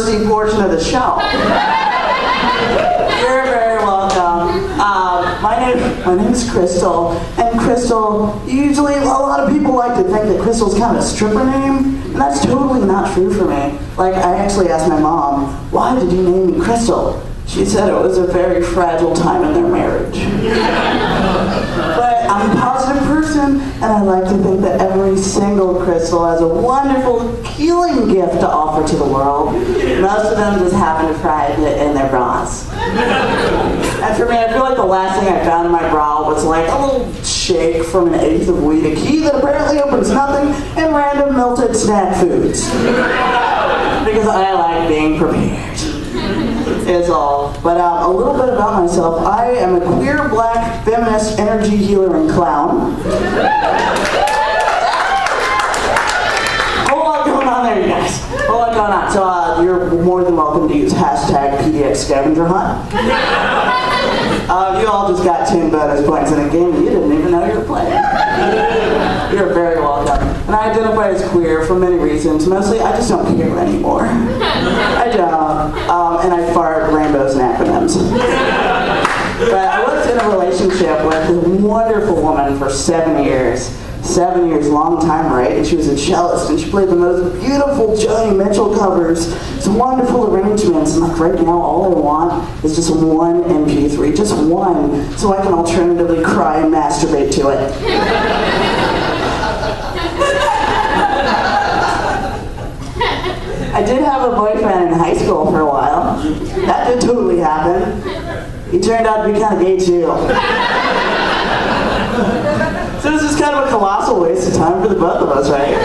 thirsty portion of the show. You're very welcome. My name is Crystal, and Crystal, usually a lot of people like to think that Crystal's kind of a stripper name, and that's totally not true for me. Like, I actually asked my mom, why did you name me Crystal? She said it was a very fragile time in their marriage. But I'm a positive person, and I like to think that every single crystal has a wonderful healing gift to offer to the world. Most of them just happen to find it in their bras. And for me, I feel like the last thing I found in my bra was like a little shake from an eighth of weed, a key that apparently opens nothing, and random melted snack foods. Because I like being prepared. Is all. But a little bit about myself. I am a queer, black, feminist, energy healer, and clown. Whole lot going on there, you guys. Whole lot going on. So you're more than welcome to use hashtag PDX scavenger hunt. You all just got 10 bonus points in a game and you didn't even know you were playing. You're very welcome. And I identify as queer for many reasons. Mostly, I just don't care anymore. I don't. And I fart rainbows and acronyms. But I was in a relationship with a wonderful woman for 7 years. 7 years, long time, right? And she was a cellist, and she played the most beautiful Joni Mitchell covers. It's wonderful arrangements, and like right now, all I want is just one MP3, just one, so I can alternatively cry and masturbate to it. I did have a boyfriend in high school for a while. That did totally happen. He turned out to be kind of gay too. So this is kind of a colossal waste of time for the both of us, right?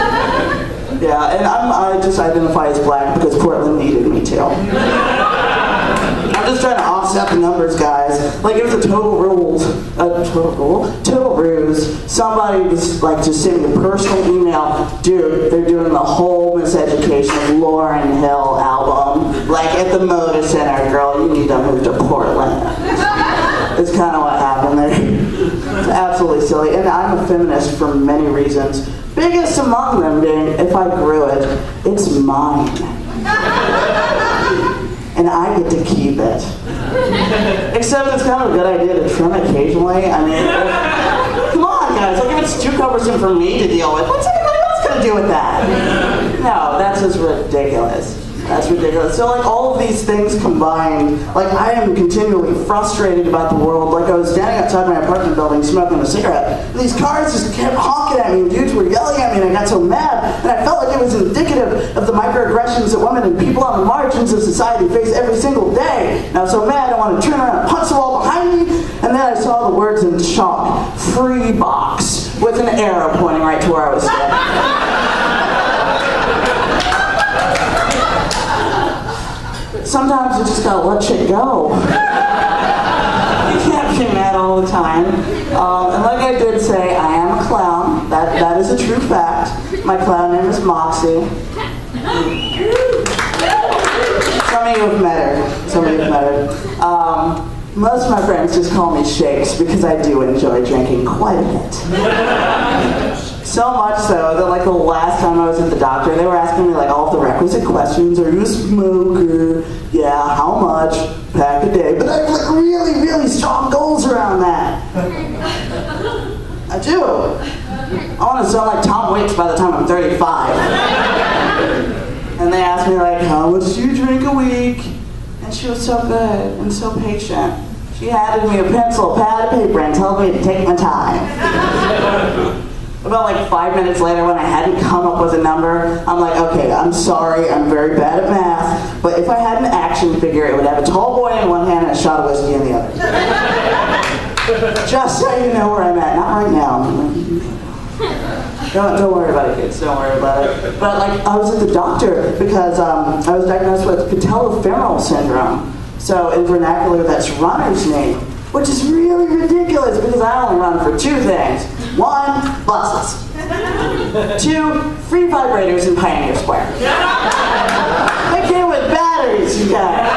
Yeah, and I just identify as black because Portland needed me to. I'm just trying to offset the numbers, guys. Like, it was a total ruse. Somebody was like just sent me a personal email. Dude, they're doing the whole Miseducation of Lauryn Hill album, like at the Moda Center. Girl, you need to move to Portland. It's kind of what happened there. It's absolutely silly. And I'm a feminist for many reasons. Biggest among them being, if I grew it, it's mine. And I get to keep it. Except it's kind of a good idea to trim occasionally. I mean, come on guys, like if it's too cumbersome for me to deal with, what's anybody else going to do with that? No, that's just ridiculous. That's ridiculous. So like all of these things combined, like I am continually frustrated about the world. Like I was standing outside my apartment building smoking a cigarette, and these cars just kept honking at me, and dudes were yelling at me, and I got so mad, and I felt like it was indicative of the microaggressions that women and people on the margins of society face every single day. And I was so mad I wanted to turn around and punch the wall behind me, and then I saw the words in chalk, "free box," with an arrow pointing right to where I was standing. Sometimes you just gotta let shit go. You can't be mad all the time. And like I did say, I am a clown. That is a true fact. My clown name is Moxie. Some of you have met her. Most of my friends just call me Shakes because I do enjoy drinking quite a bit. So much so that like the last time I was at the doctor, they were asking me like all of the requisite questions. Are you a smoker? Yeah, how much? Pack a day. But I have like really, really strong goals around that. I do. I want to sound like Tom Waits by the time I'm 35. And they asked me like, how much do you drink a week? And she was so good and so patient. She handed me a pencil, a pad of paper, and told me to take my time. About like 5 minutes later, when I hadn't come up with a number, I'm like, okay, I'm sorry, I'm very bad at math, but if I had an action figure, it would have a tall boy in one hand and a shot of whiskey in the other. Just so you know where I'm at. Not right now. Don't worry about it, kids. Don't worry about it. But like, I was at the doctor because I was diagnosed with patellofemoral syndrome. So in vernacular, that's runner's knee, which is really ridiculous because I only run for two things. 1, buses. 2, free vibrators in Pioneer Square. They came with batteries, you guys.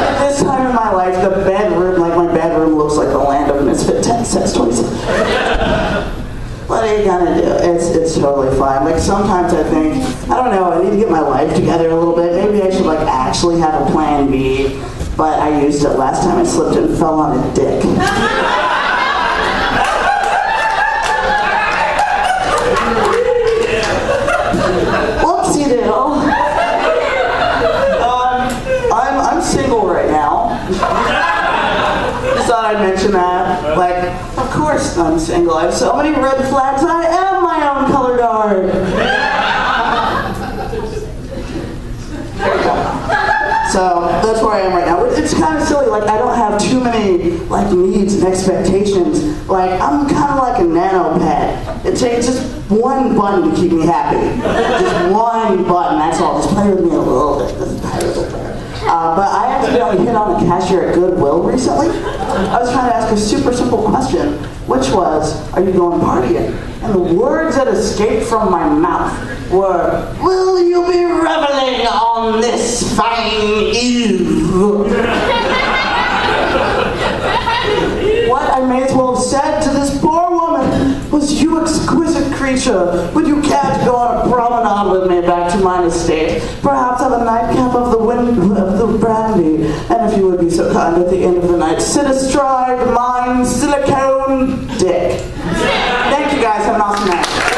At this time in my life, the bedroom, like my bedroom, looks like the land of misfit sex toys. What are you gonna do? It's totally fine. Like sometimes I think, I don't know, I need to get my life together a little bit. Maybe actually have a plan B, but I used it last time I slipped and fell on a dick. Whoopsie doodle. I'm single right now. Just thought I'd mention that. Like, of course I'm single. I have so many red flags. I am my own color guard. There you go. So that's where I am right now. It's kind of silly. Like, I don't have too many like needs and expectations. Like, I'm kind of like a nano pet. It takes just one button to keep me happy. Just one button. That's all. Just play with me a little bit. But I accidentally hit on a cashier at Goodwill recently. I was trying to ask a super simple question, which was, are you going partying? And the words that escaped from my mouth were, will you be reveling on this fine eve? What I may as well have said to this poor woman was, you exquisite creature, would you care to go on a promenade with me back to my estate? Perhaps have a nightcap of the brandy, and if you would be so kind at the end of the night, sit astride mine silicone dick. Thank you guys, have an awesome night.